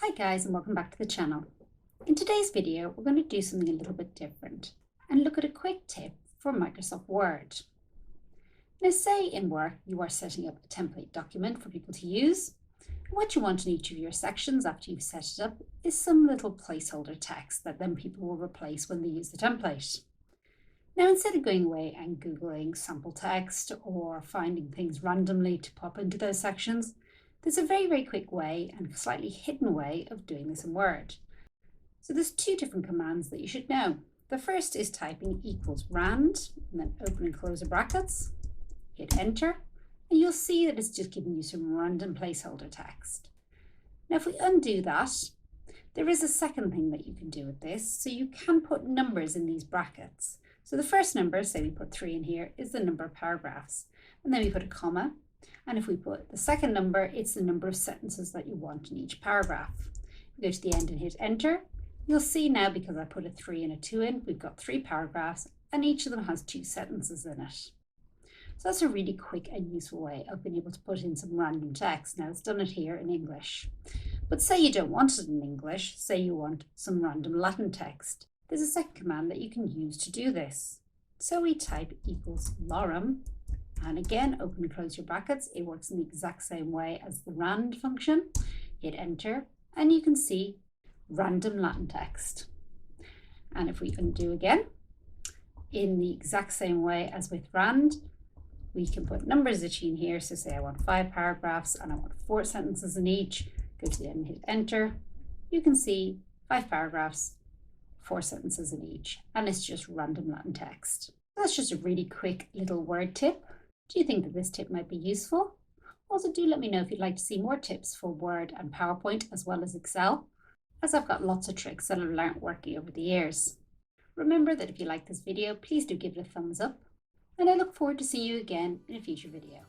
Hi guys, and welcome back to the channel. In today's video, we're going to do something a little bit different and look at a quick tip for Microsoft Word. Now say in work you are setting up a template document for people to use. What you want in each of your sections after you've set it up is some little placeholder text that then people will replace when they use the template. Now instead of going away and Googling sample text or finding things randomly to pop into those sections, there's a very quick way and slightly hidden way of doing this in Word. So there's two different commands that you should know. The first is typing equals RAND and then open and close the brackets, hit enter, and you'll see that it's just giving you some random placeholder text. Now if we undo that, there is a second thing that you can do with this. So you can put numbers in these brackets. So the first number, say we put 3 in here, is the number of paragraphs. And then we put a comma. And if we put the second number, it's the number of sentences that you want in each paragraph. We go to the end and hit enter. You'll see now, because I put a 3 and a 2 in, we've got 3 paragraphs and each of them has 2 sentences in it. So that's a really quick and useful way of being able to put in some random text. Now it's done it here in English. But say you don't want it in English, say you want some random Latin text. There's a second command that you can use to do this. So we type equals LOREM. And again, open and close your brackets. It works in the exact same way as the RAND function. Hit enter, and you can see random Latin text. And if we undo again, in the exact same way as with RAND, we can put numbers in here. So say I want 5 paragraphs and I want 4 sentences in each. Go to the end and hit enter. You can see 5 paragraphs, 4 sentences in each, and it's just random Latin text. That's just a really quick little Word tip. Do you think that this tip might be useful? Also, do let me know if you'd like to see more tips for Word and PowerPoint as well as Excel, as I've got lots of tricks that I've learned working over the years. Remember that if you like this video, please do give it a thumbs up, and I look forward to seeing you again in a future video.